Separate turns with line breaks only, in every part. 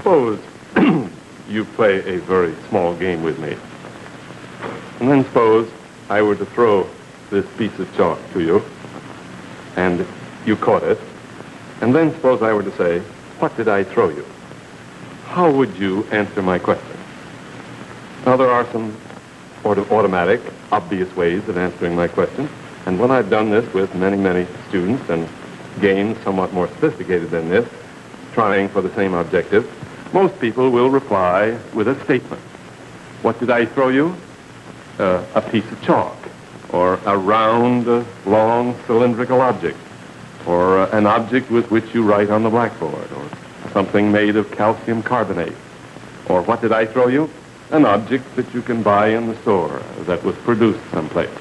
suppose you play a very small game with me. And then suppose I were to throw this piece of chalk to you, and you caught it. And then suppose I were to say, what did I throw you? How would you answer my question? Now, there are some automatic, obvious ways of answering my question. And when I've done this with many, many students and games somewhat more sophisticated than this, trying for the same objective, most people will reply with a statement. What did I throw you? A piece of chalk, or a round, long, cylindrical object, or an object with which you write on the blackboard, or something made of calcium carbonate. Or what did I throw you? An object that you can buy in the store that was produced someplace.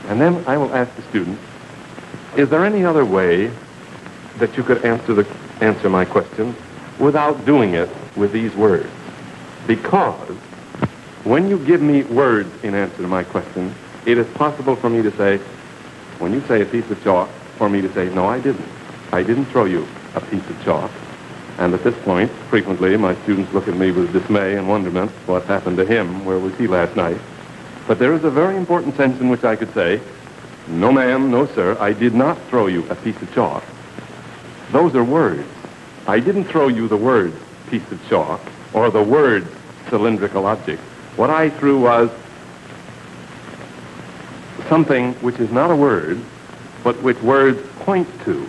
And then I will ask the student, is there any other way that you could answer my question without doing it with these words? Because when you give me words in answer to my question, it is possible for me to say, when you say a piece of chalk, for me to say, no, I didn't. I didn't throw you a piece of chalk. And at this point, frequently, my students look at me with dismay and wonderment. What happened to him? Where was he last night? But there is a very important sense in which I could say, no, ma'am, no, sir, I did not throw you a piece of chalk. Those are words. I didn't throw you the words piece of chalk or the words cylindrical object. What I threw was something which is not a word, but which words point to.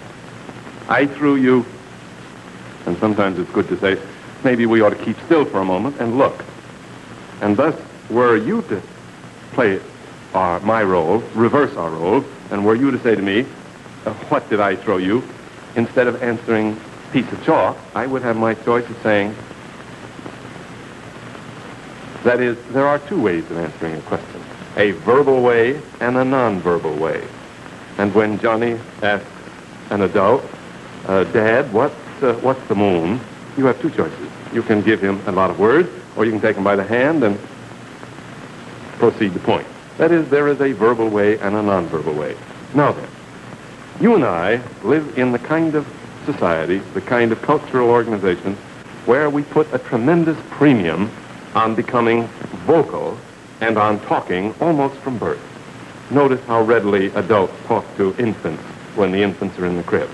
I threw you, and sometimes it's good to say, maybe we ought to keep still for a moment and look. And thus, were you to play my role, reverse our role, and were you to say to me, what did I throw you? Instead of answering piece of chalk, I would have my choice of saying, that is, there are two ways of answering a question, a verbal way and a non-verbal way. And when Johnny asks an adult, Dad, what's the moon? You have two choices. You can give him a lot of words, or you can take him by the hand and proceed to point. That is, there is a verbal way and a non-verbal way. Now then, you and I live in the kind of society, the kind of cultural organization, where we put a tremendous premium on becoming vocal and on talking almost from birth. Notice how readily adults talk to infants when the infants are in the crib.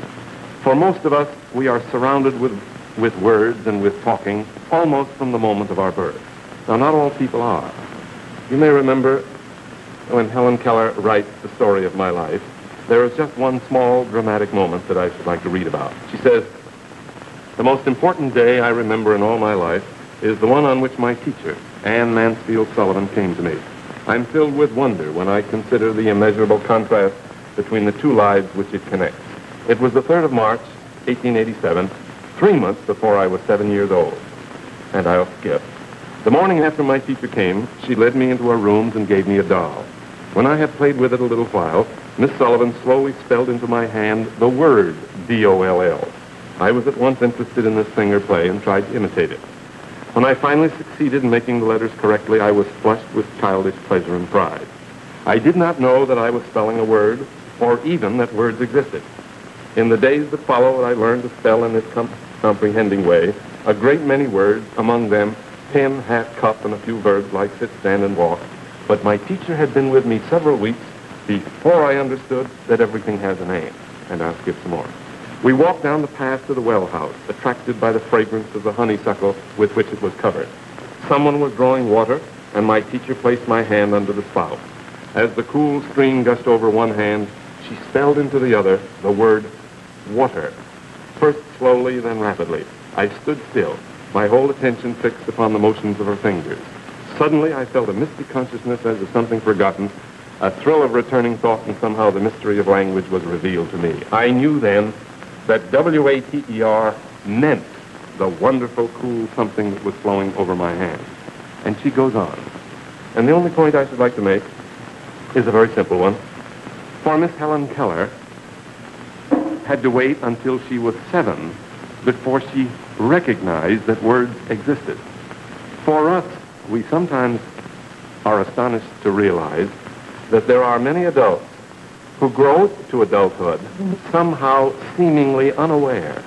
For most of us, we are surrounded with words and with talking almost from the moment of our birth. Now, not all people are. You may remember when Helen Keller writes the story of my life, there is just one small dramatic moment that I should like to read about. She says, the most important day I remember in all my life is the one on which my teacher, Anne Mansfield Sullivan, came to me. I'm filled with wonder when I consider the immeasurable contrast between the two lives which it connects. It was the 3rd of March, 1887, 3 months before I was 7 years old. And I'll skip. The morning after my teacher came, she led me into her rooms and gave me a doll. When I had played with it a little while, Miss Sullivan slowly spelled into my hand the word D-O-L-L. I was at once interested in this finger play and tried to imitate it. When I finally succeeded in making the letters correctly, I was flushed with childish pleasure and pride. I did not know that I was spelling a word, or even that words existed. In the days that followed, I learned to spell in this comprehending way a great many words, among them pen, hat, cup, and a few verbs like sit, stand, and walk. But my teacher had been with me several weeks before I understood that everything has a name. And I'll skip some more. We walked down the path to the well house, attracted by the fragrance of the honeysuckle with which it was covered. Someone was drawing water, and my teacher placed my hand under the spout. As the cool stream gushed over one hand, she spelled into the other the word water. First slowly, then rapidly. I stood still, my whole attention fixed upon the motions of her fingers. Suddenly, I felt a misty consciousness as of something forgotten, a thrill of returning thought, and somehow the mystery of language was revealed to me. I knew then that W-A-T-E-R meant the wonderful, cool something that was flowing over my hand. And she goes on. And the only point I should like to make is a very simple one. For Miss Helen Keller had to wait until she was 7 before she recognized that words existed. For us, we sometimes are astonished to realize that there are many adults who grow to adulthood somehow seemingly unaware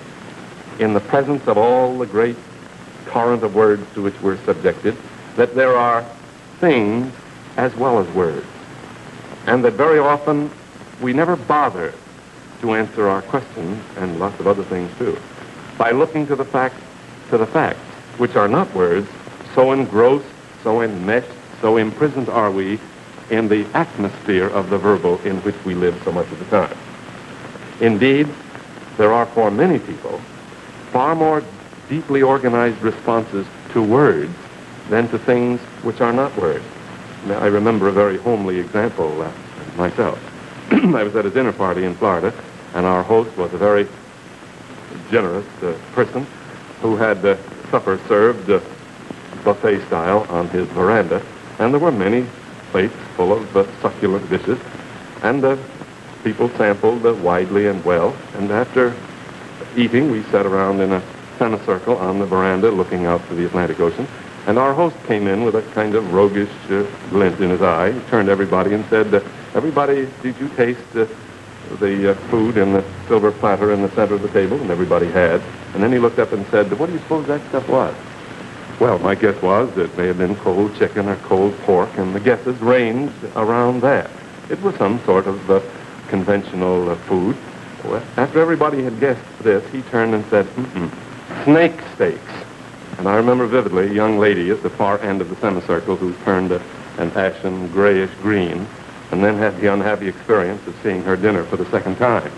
in the presence of all the great torrent of words to which we're subjected, that there are things as well as words, and that very often we never bother to answer our questions, and lots of other things too, by looking to the facts, which are not words. So engrossed, so enmeshed, so imprisoned are we in the atmosphere of the verbal in which we live so much of the time. Indeed, there are for many people far more deeply organized responses to words than to things which are not words. Now, I remember a very homely example myself. I was at a dinner party in Florida, and our host was a very generous person who had supper served buffet style on his veranda, and there were many plates full of succulent dishes, and people sampled widely and well, and after eating, we sat around in a semicircle on the veranda looking out to the Atlantic Ocean, and our host came in with a kind of roguish glint in his eye. He turned to everybody and said, everybody, did you taste the food in the silver platter in the center of the table? And everybody had. And then he looked up and said, what do you suppose that stuff was? Well, my guess was it may have been cold chicken or cold pork, and the guesses ranged around that. It was some sort of conventional food. Well, after everybody had guessed this, he turned and said, snake steaks. And I remember vividly a young lady at the far end of the semicircle who turned an ashen grayish green, and then had the unhappy experience of seeing her dinner for the second time.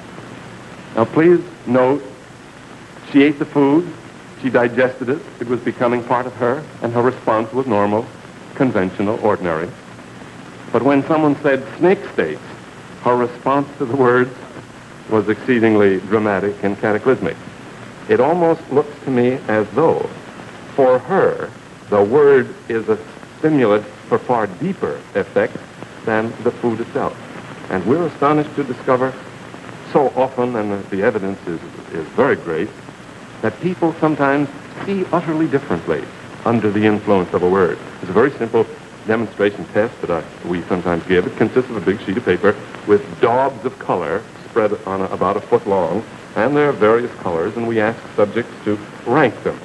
Now, please note, she ate the food, she digested it, it was becoming part of her, and her response was normal, conventional, ordinary. But when someone said snake steaks, her response to the words was exceedingly dramatic and cataclysmic. It almost looks to me as though, for her, the word is a stimulant for far deeper effects than the food itself. And we're astonished to discover so often, and the evidence is very great, that people sometimes see utterly differently under the influence of a word. It's a very simple demonstration test that we sometimes give. It consists of a big sheet of paper with daubs of color spread on about a foot long, and there are various colors, and we ask subjects to rank them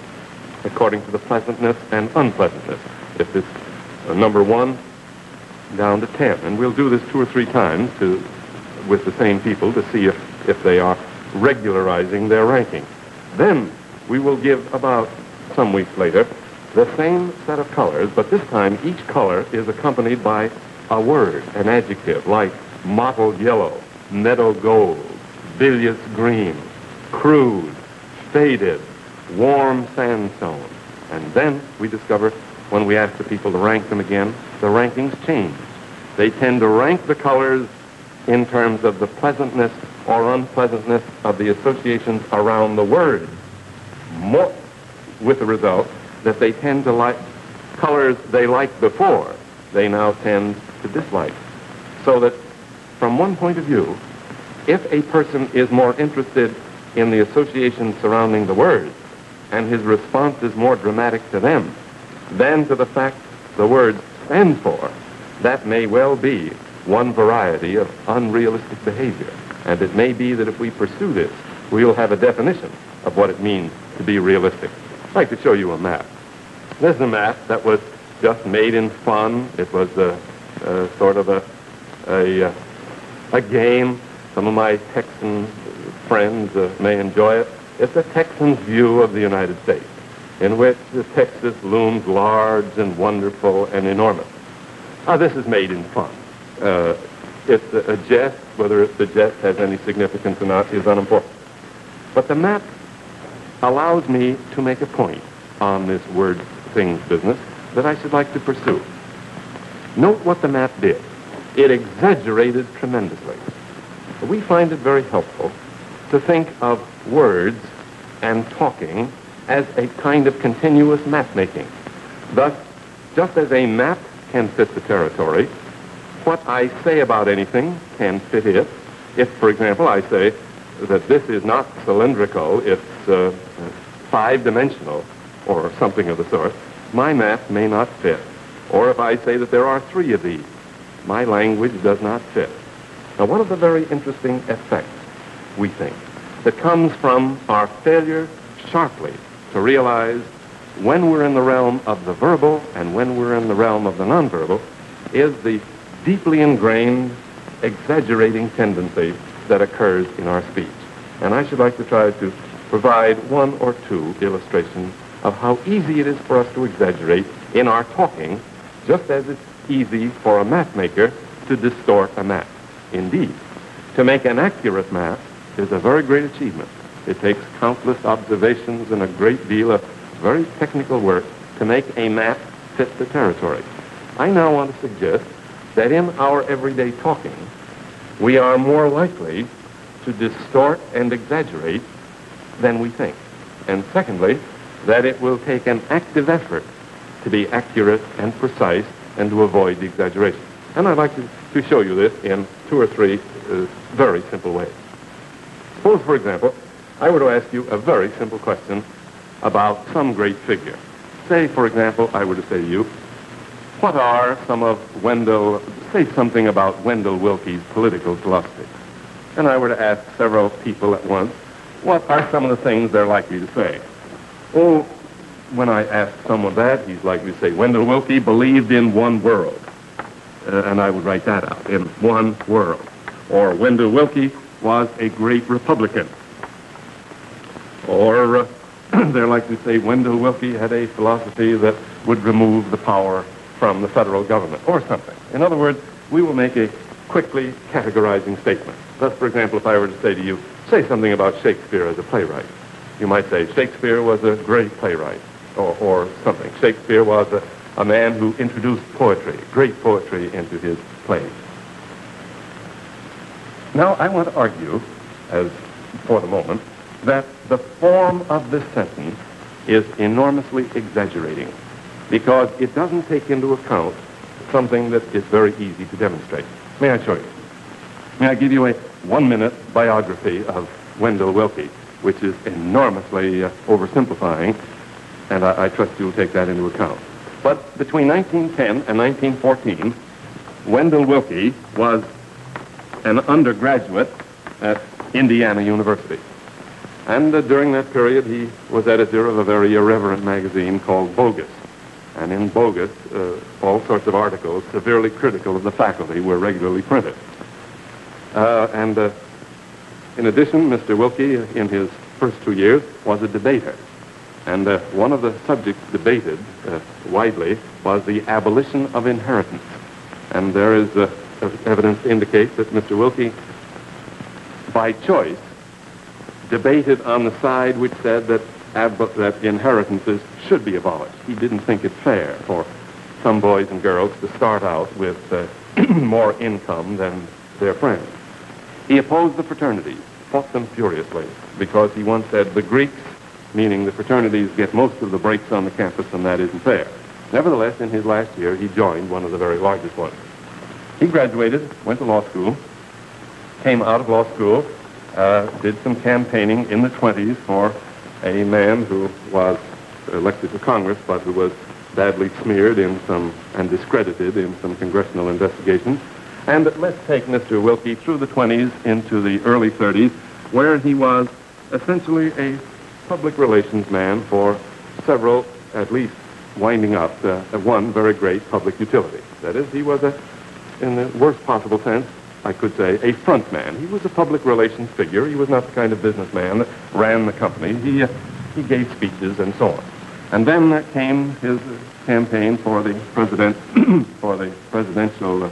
according to the pleasantness and unpleasantness. If it's number 1 down to 10, and we'll do this 2 or 3 times with the same people to see if they are regularizing their ranking. Then we will give about some weeks later the same set of colors, but this time each color is accompanied by a word, an adjective, like mottled yellow, meadow gold, bilious green, crude, faded, warm sandstone. And then we discover, when we ask the people to rank them again, the rankings change. They tend to rank the colors in terms of the pleasantness or unpleasantness of the associations around the words, more, with the result that they tend to like colors they liked before, they now tend to dislike. So that from one point of view, if a person is more interested in the associations surrounding the words, and his response is more dramatic to them than to the fact the words stand for, that may well be one variety of unrealistic behavior. And it may be that if we pursue this, we'll have a definition of what it means to be realistic. I'd like to show you a map. This is a map that was just made in fun. It was sort of a game. Some of my Texan friends may enjoy it. It's a Texan's view of the United States, in which Texas looms large and wonderful and enormous. This is made in fun. It's a jest. Whether the jest has any significance or not is unimportant. But the map allows me to make a point on this word things business that I should like to pursue. Note what the map did. It exaggerated tremendously. We find it very helpful to think of words and talking as a kind of continuous map-making. Thus, just as a map can fit the territory, what I say about anything can fit it. If, for example, I say that this is not cylindrical, it's 5-dimensional, or something of the sort, my map may not fit. Or if I say that there are 3 of these, my language does not fit. Now, one of the very interesting effects, we think, that comes from our failure sharply to realize when we're in the realm of the verbal and when we're in the realm of the nonverbal is the deeply ingrained exaggerating tendency that occurs in our speech. And I should like to try to provide one or two illustrations of how easy it is for us to exaggerate in our talking, just as it's easy for a map maker to distort a map. Indeed, to make an accurate map is a very great achievement. It takes countless observations and a great deal of very technical work to make a map fit the territory. I now want to suggest that in our everyday talking, we are more likely to distort and exaggerate than we think. And secondly, that it will take an active effort to be accurate and precise and to avoid the exaggeration. And I'd like to show you this in 2 or 3 very simple ways. Suppose, for example, I were to ask you a very simple question about some great figure. Say, for example, I were to say to you, what are some of say something about Wendell Willkie's political philosophy. And I were to ask several people at once, what are some of the things they're likely to say? Oh, when I ask someone that, he's likely to say, Wendell Willkie believed in one world. And I would write that out, in one world. Or Wendell Willkie was a great Republican. Or they're likely to say Wendell Willkie had a philosophy that would remove the power from the federal government, or something. In other words, we will make a quickly categorizing statement. Thus, for example, if I were to say to you, say something about Shakespeare as a playwright, you might say Shakespeare was a great playwright, or something. Shakespeare was a man who introduced poetry, great poetry, into his plays. Now, I want to argue, as for the moment, that the form of this sentence is enormously exaggerating because it doesn't take into account something that is very easy to demonstrate. May I show you? May I give you a 1-minute biography of Wendell Willkie, which is enormously oversimplifying, and I trust you'll take that into account. But between 1910 and 1914, Wendell Willkie was an undergraduate at Indiana University. And during that period, he was editor of a very irreverent magazine called Bogus. And in Bogus, all sorts of articles severely critical of the faculty were regularly printed. In addition, Mr. Willkie, in his first 2 years, was a debater. And one of the subjects debated widely was the abolition of inheritance. And there is evidence to indicate that Mr. Willkie, by choice, debated on the side which said that inheritances should be abolished. He didn't think it fair for some boys and girls to start out with more income than their friends. He opposed the fraternities, fought them furiously, because he once said the Greeks, meaning the fraternities, get most of the breaks on the campus, and that isn't fair. Nevertheless, in his last year, he joined one of the very largest ones. He graduated, went to law school, came out of law school, did some campaigning in the 20s for a man who was elected to Congress, but who was badly smeared and discredited in some congressional investigations. And let's take Mr. Willkie through the 20s into the early 30s, where he was essentially a public relations man for several, at least winding up, one very great public utility. That is, he was, in the worst possible sense, I could say, a front man. He was a public relations figure. He was not the kind of businessman that ran the company. He gave speeches and so on. And then came his campaign for the presidential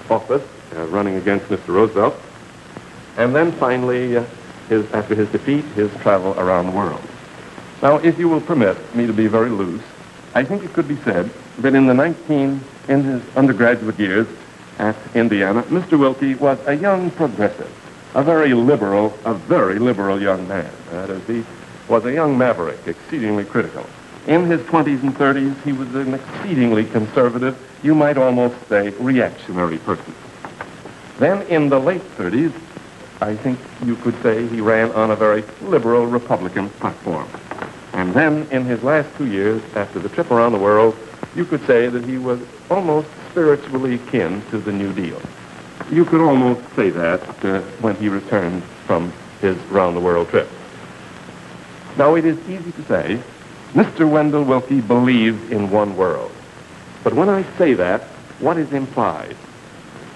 office, running against Mr. Roosevelt. And then finally, after his defeat, his travel around the world. Now, if you will permit me to be very loose, I think it could be said that in his undergraduate years at Indiana, Mr. Willkie was a young progressive, a very liberal young man. That is, he was a young maverick, exceedingly critical. In his 20s and 30s, he was an exceedingly conservative, you might almost say, reactionary person. Then in the late 30s, I think you could say he ran on a very liberal Republican platform. And then in his last 2 years, after the trip around the world, you could say that he was almost spiritually kin to the New Deal. You could almost say that when he returned from his round-the-world trip. Now, it is easy to say Mr. Wendell Willkie believed in one world. But when I say that, what is implied?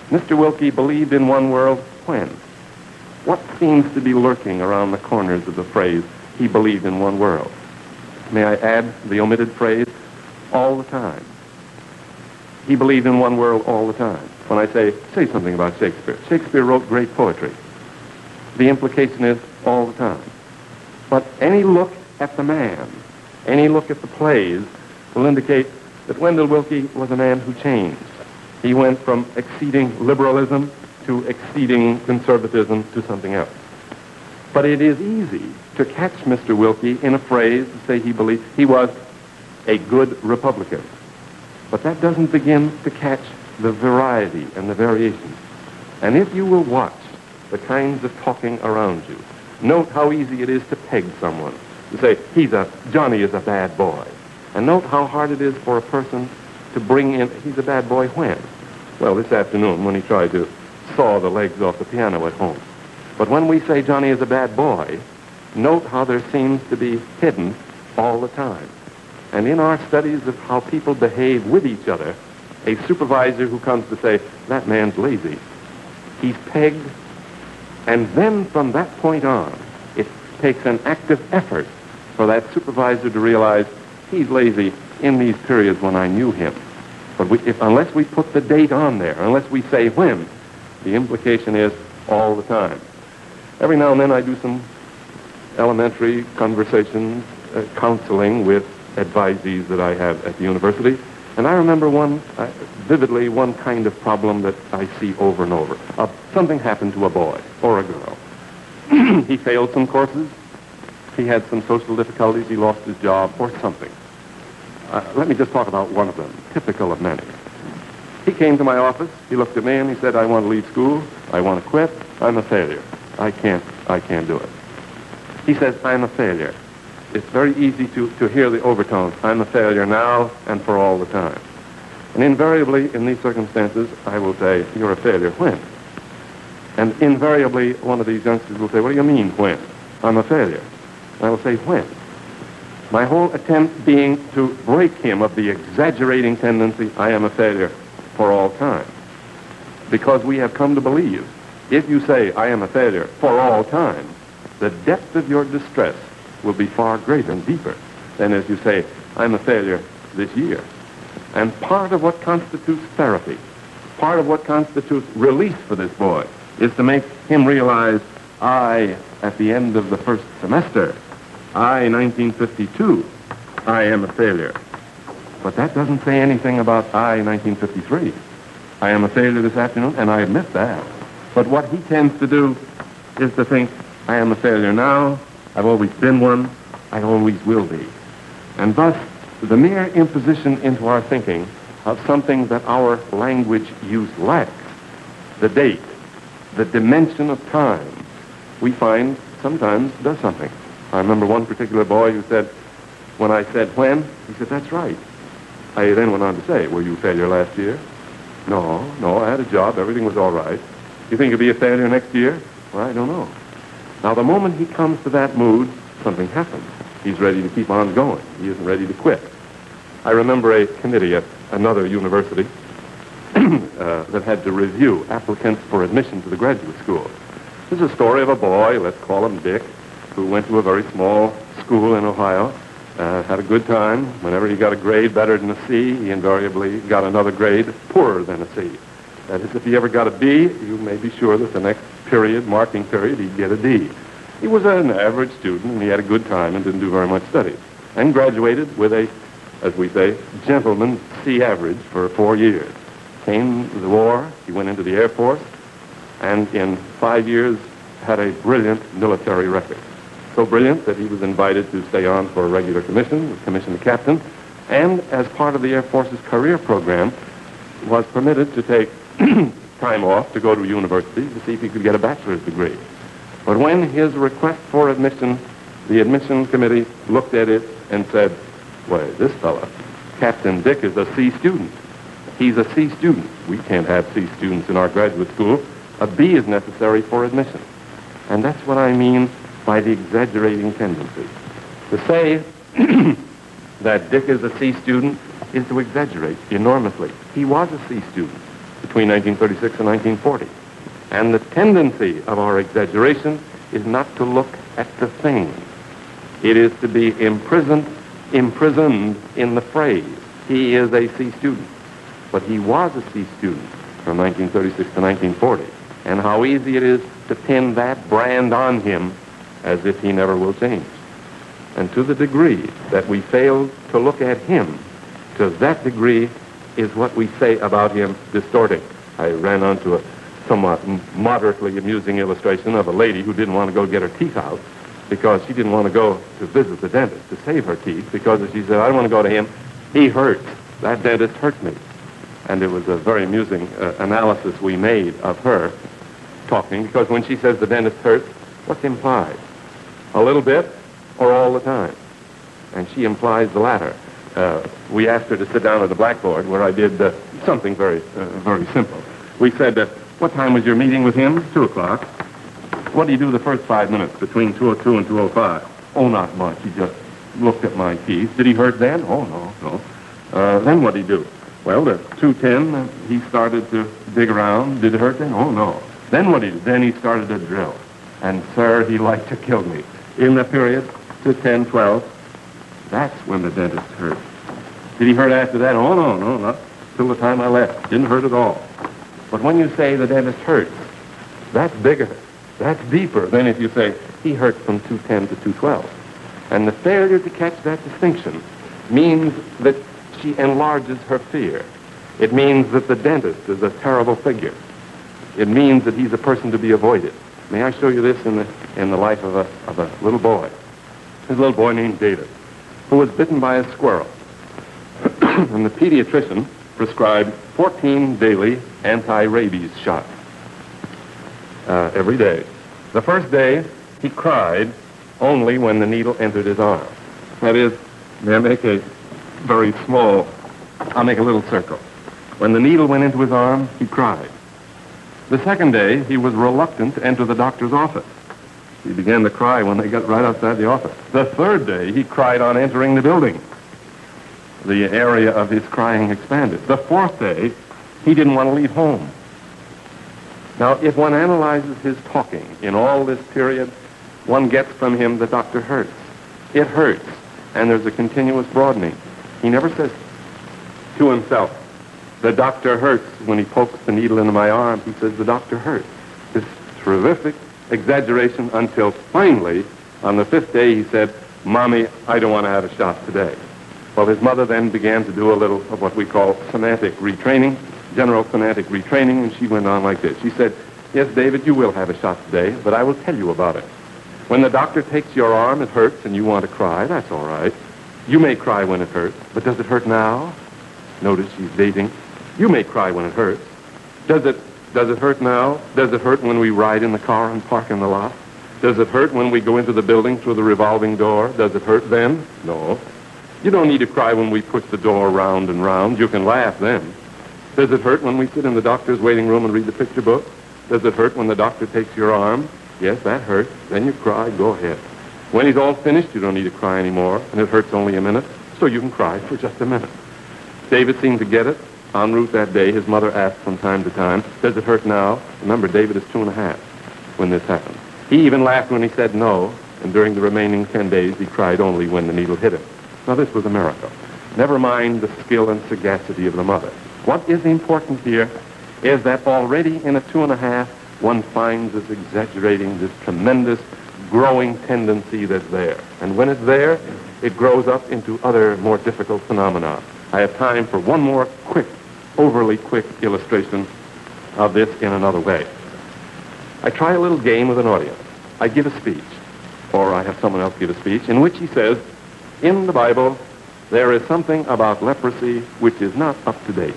Mr. Willkie believed in one world when? What seems to be lurking around the corners of the phrase, he believed in one world? May I add the omitted phrase, all the time. He believed in one world all the time. When I say something about Shakespeare. Shakespeare wrote great poetry. The implication is all the time. But any look at the man, any look at the plays, will indicate that Wendell Willkie was a man who changed. He went from exceeding liberalism to exceeding conservatism to something else. But it is easy to catch Mr. Willkie in a phrase to say he believed he was a good Republican. But that doesn't begin to catch the variety and the variations. And if you will watch the kinds of talking around you, note how easy it is to peg someone, to say, Johnny is a bad boy. And note how hard it is for a person to bring in, he's a bad boy when? Well, this afternoon when he tried to saw the legs off the piano at home. But when we say Johnny is a bad boy, note how there seems to be hidden all the time. And in our studies of how people behave with each other, a supervisor who comes to say, that man's lazy, he's pegged, and then from that point on, it takes an active effort for that supervisor to realize he's lazy in these periods when I knew him. But unless we put the date on there, unless we say when, the implication is all the time. Every now and then I do some elementary conversations, counseling with advisees that I have at the university. And I remember vividly one kind of problem that I see over and over. Something happened to a boy or a girl. He failed some courses. He had some social difficulties. He lost his job or something. Let me just talk about one of them, typical of many. He came to my office. He looked at me and he said, I want to leave school. I want to quit. I'm a failure. I can't do it. He says, I'm a failure. It's very easy to hear the overtones. I'm a failure now and for all the time. And invariably, in these circumstances, I will say, you're a failure when? And invariably, one of these youngsters will say, what do you mean when? I'm a failure. I will say, when? My whole attempt being to break him of the exaggerating tendency, I am a failure for all time. Because we have come to believe, if you say, I am a failure for all time, the depth of your distress will be far greater and deeper than if you say, I'm a failure this year. And part of what constitutes therapy, part of what constitutes release for this boy, is to make him realize, at the end of the first semester, 1952, I am a failure. But that doesn't say anything about 1953. I am a failure this afternoon, and I admit that. But what he tends to do is to think, I am a failure now, I've always been one, I always will be. And thus, the mere imposition into our thinking of something that our language use lacks, the date, the dimension of time, we find sometimes does something. I remember one particular boy who said, when I said when, he said, that's right. I then went on to say, were you a failure last year? No, I had a job, everything was all right. You think you'll be a failure next year? Well, I don't know. Now, the moment he comes to that mood, something happens. He's ready to keep on going. He isn't ready to quit. I remember a committee at another university that had to review applicants for admission to the graduate school. This is a story of a boy, let's call him Dick, who went to a very small school in Ohio, had a good time. Whenever he got a grade better than a C, he invariably got another grade poorer than a C. That is, if he ever got a B, you may be sure that the next marking period, he'd get a D. He was an average student, and he had a good time and didn't do very much studies, and graduated with a, as we say, gentleman C average for 4 years. Came the war, he went into the Air Force, and in 5 years had a brilliant military record. So brilliant that he was invited to stay on for a regular commission, was commissioned captain, and as part of the Air Force's career program, was permitted to take time off to go to university to see if he could get a bachelor's degree. But when his request for admission, the admission committee looked at it and said, why, this fella, Captain Dick, is a C student. He's a C student. We can't have C students in our graduate school. A B is necessary for admission. And that's what I mean by the exaggerating tendency. To say that Dick is a C student is to exaggerate enormously. He was a C student between 1936 and 1940. And the tendency of our exaggeration is not to look at the thing. It is to be imprisoned in the phrase. He is a C student. But he was a C student from 1936 to 1940. And how easy it is to pin that brand on him as if he never will change. And to the degree that we fail to look at him, to that degree is what we say about him distorting. I ran onto a somewhat moderately amusing illustration of a lady who didn't want to go get her teeth out because she didn't want to go to visit the dentist to save her teeth because she said, I don't want to go to him. He hurts. That dentist hurt me. And it was a very amusing analysis we made of her talking, because when she says the dentist hurts, what's implied? A little bit or all the time? And she implies the latter. We asked her to sit down at the blackboard where I did something very simple. We said, what time was your meeting with him? 2 o'clock. What do you do the first 5 minutes between 2:02 and 2:05? Oh, not much. He just looked at my teeth. Did he hurt then? Oh, no. Then what did he do? Well, at 2:10, he started to dig around. Did it hurt then? Oh, no. Then what did he do? Then he started to drill. And, sir, he liked to kill me. In the period to 10:12, that's when the dentist hurt. Did he hurt after that? Oh, no, not till the time I left. Didn't hurt at all. But when you say the dentist hurts, that's bigger. That's deeper than if you say he hurt from 2:10 to 2:12. And the failure to catch that distinction means that she enlarges her fear. It means that the dentist is a terrible figure. It means that he's a person to be avoided. May I show you this in the life of a little boy? There's a little boy named David who was bitten by a squirrel. And the pediatrician prescribed 14 daily anti-rabies shots every day. The first day, he cried only when the needle entered his arm. That is, may I make a very small, I'll make a little circle. When the needle went into his arm, he cried. The second day, he was reluctant to enter the doctor's office. He began to cry when they got right outside the office. The third day, he cried on entering the building. The area of his crying expanded. The fourth day, he didn't want to leave home. Now, if one analyzes his talking in all this period, one gets from him the doctor hurts. It hurts, and there's a continuous broadening. He never says to himself, the doctor hurts when he pokes the needle into my arm. He says, the doctor hurts. This terrific exaggeration until finally, on the fifth day, he said, Mommy, I don't want to have a shot today. Well, his mother then began to do a little of what we call semantic retraining, general semantic retraining, and she went on like this. She said, yes, David, you will have a shot today, but I will tell you about it. When the doctor takes your arm, it hurts, and you want to cry. That's all right. You may cry when it hurts, but does it hurt now? Notice she's dating. You may cry when it hurts. Does it hurt now? Does it hurt when we ride in the car and park in the lot? Does it hurt when we go into the building through the revolving door? Does it hurt then? No. You don't need to cry when we push the door round and round. You can laugh then. Does it hurt when we sit in the doctor's waiting room and read the picture book? Does it hurt when the doctor takes your arm? Yes, that hurts. Then you cry. Go ahead. When he's all finished, you don't need to cry anymore, and it hurts only a minute, so you can cry for just a minute. David seemed to get it. En route that day, his mother asked from time to time, does it hurt now? Remember, David is 2.5 when this happened. He even laughed when he said no, and during the remaining 10 days, he cried only when the needle hit him. Now, this was a miracle. Never mind the skill and sagacity of the mother. What is important here is that already in a 2.5, one finds this exaggerating, this tremendous growing tendency that's there. And when it's there, it grows up into other more difficult phenomena. I have time for one more overly quick illustration of this in another way. I try a little game with an audience. I give a speech, or I have someone else give a speech, in which he says, in the Bible, there is something about leprosy which is not up to date.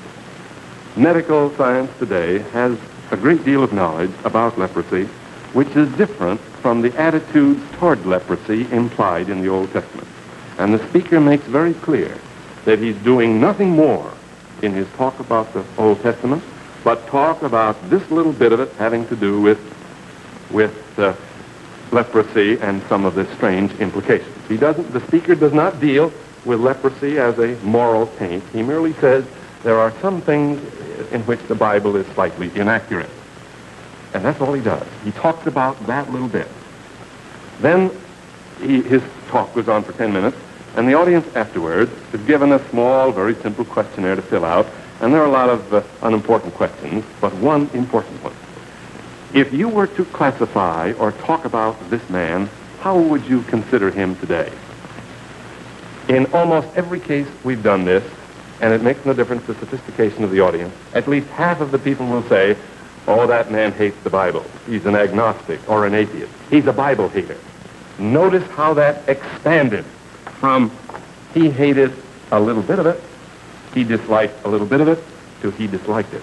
Medical science today has a great deal of knowledge about leprosy, which is different from the attitudes toward leprosy implied in the Old Testament. And the speaker makes very clear that he's doing nothing more in his talk about the Old Testament, but talk about this little bit of it having to do with leprosy and some of the strange implications. The speaker does not deal with leprosy as a moral taint. He merely says there are some things in which the Bible is slightly inaccurate. And that's all he does. He talks about that little bit. Then his talk goes on for 10 minutes, and the audience afterwards is given a small, very simple questionnaire to fill out, and there are a lot of unimportant questions, but one important one. If you were to classify or talk about this man, how would you consider him today? In almost every case we've done this, and it makes no difference the sophistication of the audience. At least half of the people will say, oh, that man hates the Bible. He's an agnostic or an atheist. He's a Bible hater. Notice how that expanded from he hated a little bit of it, he disliked a little bit of it, to he disliked it.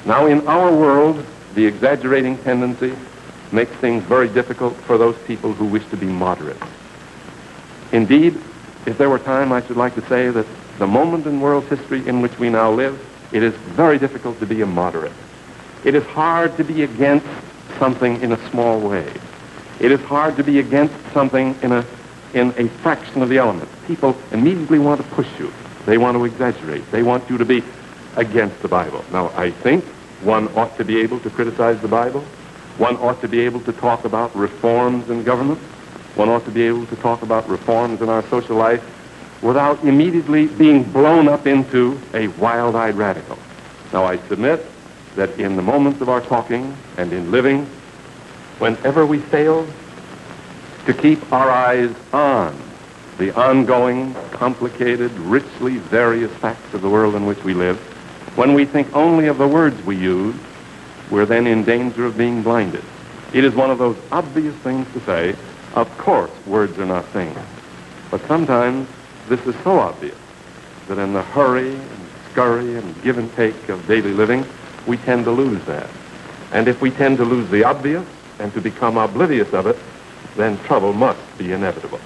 Now, in our world, the exaggerating tendency makes things very difficult for those people who wish to be moderate. Indeed, if there were time, I should like to say that the moment in world history in which we now live, it is very difficult to be a moderate. It is hard to be against something in a small way. It is hard to be against something in a fraction of the elements. People immediately want to push you. They want to exaggerate. They want you to be against the Bible. Now, I think one ought to be able to criticize the Bible. One ought to be able to talk about reforms in government. One ought to be able to talk about reforms in our social life without immediately being blown up into a wild-eyed radical. Now, I submit that in the moments of our talking and in living, whenever we fail to keep our eyes on the ongoing, complicated, richly various facts of the world in which we live, when we think only of the words we use, we're then in danger of being blinded. It is one of those obvious things to say, of course words are not things. But sometimes this is so obvious that in the hurry and scurry and give and take of daily living, we tend to lose that. And if we tend to lose the obvious and to become oblivious of it, then trouble must be inevitable.